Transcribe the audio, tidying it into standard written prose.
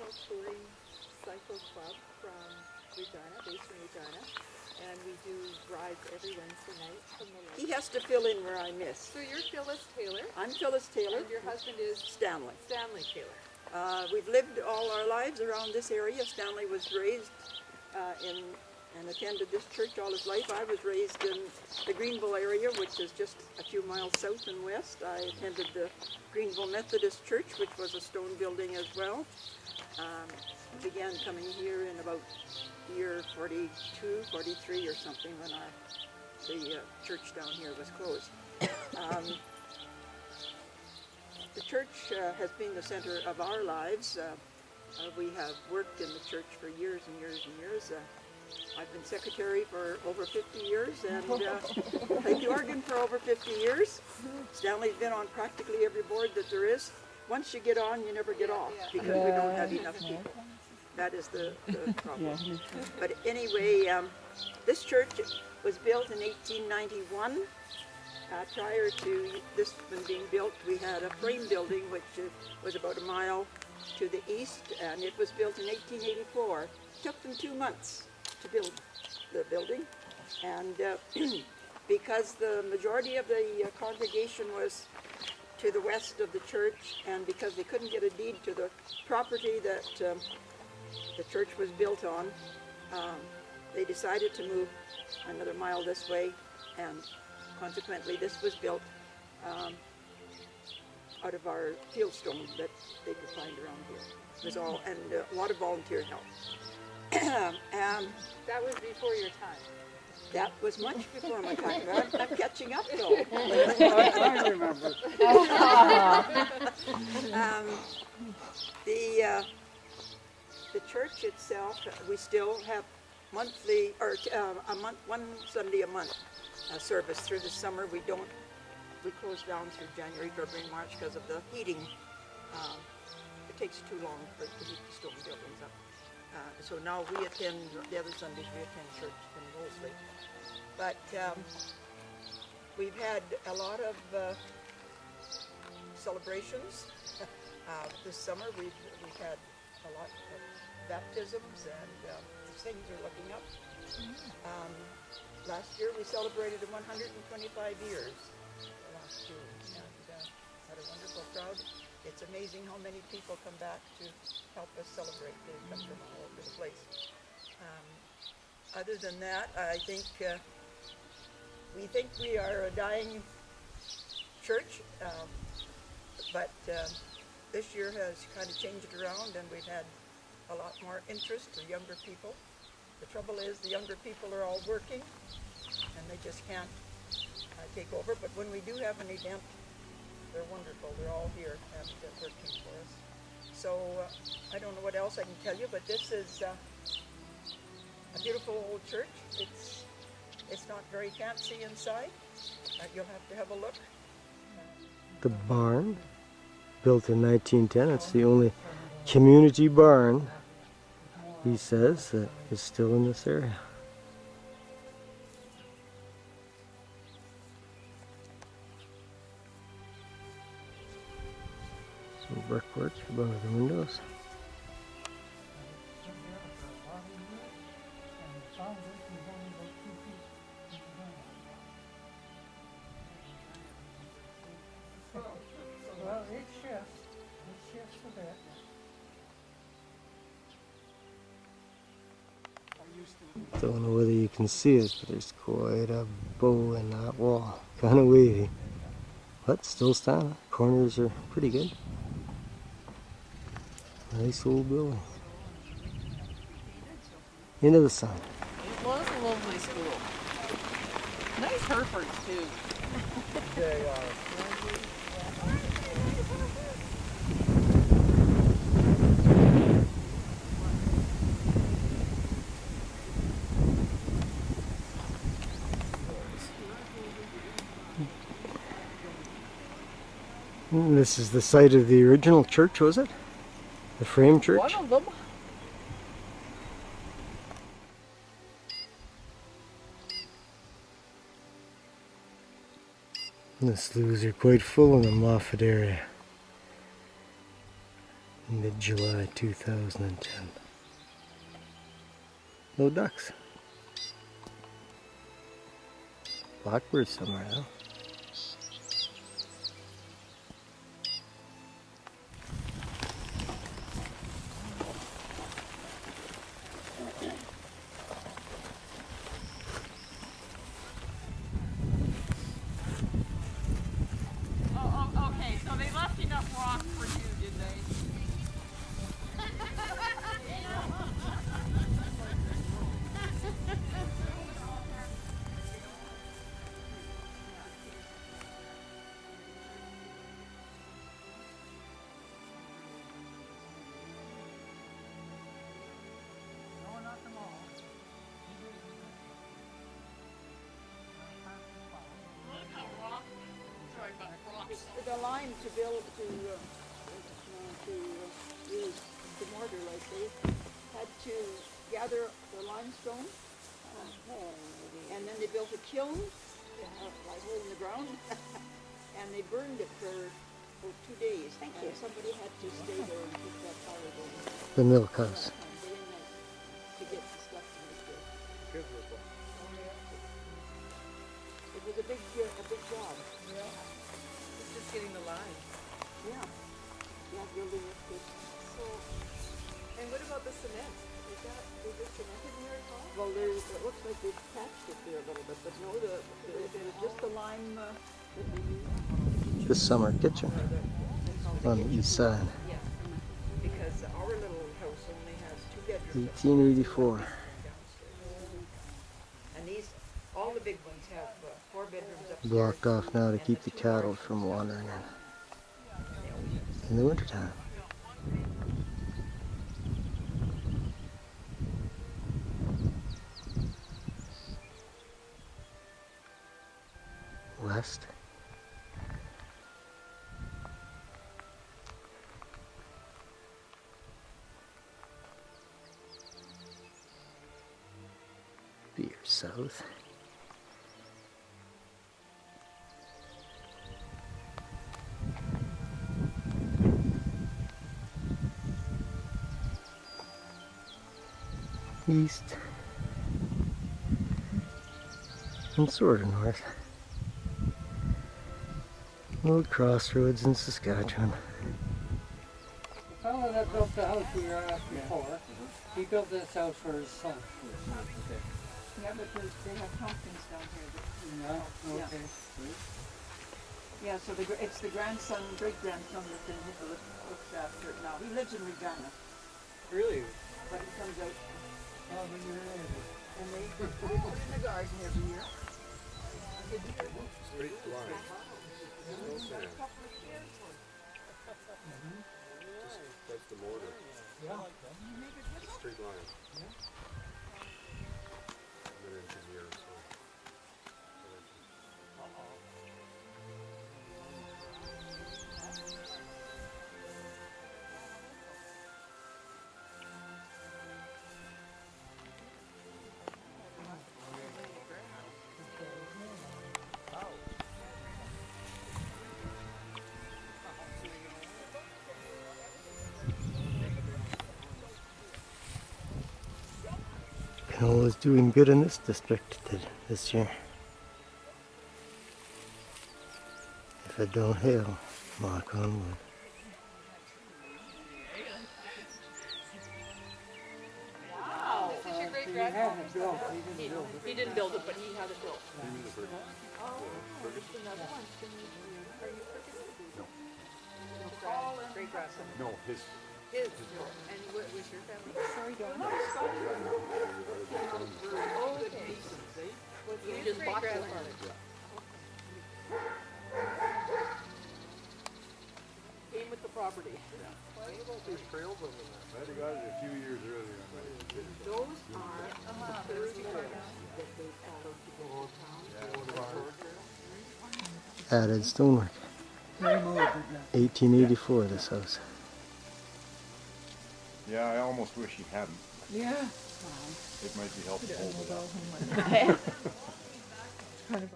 small touring cycle club from Regina, based in Regina, and we do rides every Wednesday night from the lake. He has to fill in where I miss. So you're Phyllis Taylor, I'm Phyllis Taylor. and your husband is Stanley. Stanley Taylor. We've lived all our lives around this area. Stanley was raised in and attended this church all his life. I was raised in the Greenville area, which is just a few miles south and west. I attended the Greenville Methodist Church, which was a stone building as well. Began coming here in about year 42, 43 or something when the church down here was closed. The church has been the center of our lives. We have worked in the church for years and years and years. I've been secretary for over 50 years and played the organ for over 50 years. Stanley's been on practically every board that there is. Once you get on, you never get off because we don't have enough people. That is the problem. But anyway, this church was built in 1891. Prior to this one being built, we had a frame building which was about a mile to the east, and it was built in 1884. It took them 2 months to build the building, and because the majority of the congregation was to the west of the church, and because they couldn't get a deed to the property that the church was built on, they decided to move another mile this way, and consequently this was built out of our fieldstone that they could find around here. It was all, and a lot of volunteer help. That was before your time. That was much before my time. I'm catching up though. I remember. The church itself, we still have monthly, or one Sunday a month service. Through the summer, we close down through January, February, March because of the heating. It takes too long to heat the stone buildings up. So now we attend, the other Sundays we attend church in Wolseley. But we've had a lot of celebrations. This summer we've had a lot of baptisms, and things are looking up. Last year we celebrated 125 years last June, and had a wonderful crowd. It's amazing how many people come back to help us celebrate. They come from all over the place. Other than that, I think we think we are a dying church, but this year has kind of changed around, and we've had a lot more interest for younger people. The trouble is the younger people are all working, and they just can't take over. But when we do have an event, they're wonderful. They're all here and working for us. So I don't know what else I can tell you, but this is a beautiful old church. It's not very fancy inside. You'll have to have a look. The barn, built in 1910, it's the only community barn, he says, that is still in this area. Some brickwork above the windows. Well, it shifts a bit. Don't know whether you can see it, but there's quite a bow in that wall. Kind of wavy. But still standing. Corners are pretty good. Nice old building. Into the sun. It was a lovely school. Nice Herefords too. They are. This is the site of the original church, was it? The frame church? One of them. The sloughs are quite full in the Moffat area. Mid-July 2010. No ducks. Blackbirds somewhere though. Okay, so they left enough rock for you, did they? The lime to build to use the mortar, like they had to gather the limestone, and then they built a kiln, like hole in the ground, and they burned it for 2 days. Thank you. Somebody had to stay there and keep that fire going. The milk house. Very nice to get the stuff to make it. It was a big job. It's just getting the line. Yeah. Yeah, building it good. So, and what about the cement? Is it cemented in there as well? Well, it looks like they've patched it there a little bit, but no, it's just the lime that they use. The summer kitchen on the east side. Yeah, because our little house only has 2 bedrooms. 1884. And all the big ones have 4 bedrooms upstairs. Blocked off now to keep the cattle from wandering in the wintertime. West. Veer south. East. And sort of north. Little crossroads in Saskatchewan. The fellow that built the house we were at before, he built this house for his son. Yeah, but they have pumpkins down here. Yeah, okay. Yeah, so it's the grandson, great-grandson that looks after it now. He lives in Regina, Really? but he comes out Oh, but you're in. and they put it in the garden every year. Straight line. No sand. That's the mortar. Yeah. Straight line. Been engineer, so. Canola is doing good in this district this year. If it don't hail, knock on wood. Wow. This is your great He grandfather. had it built, he didn't build it. He didn't build it, but he had it built. Great grandson. No, his. His. And what was your family? Sorry, Dawn. Oh, okay. You just bought the land. Came with the property. There's trails over there. Might have got it a few years earlier. Those are the first trails that they followed to go to town. Added stonework. They moved it now. 1884, this house. Yeah, I almost wish he hadn't. Yeah. It might be helpful. Kind of.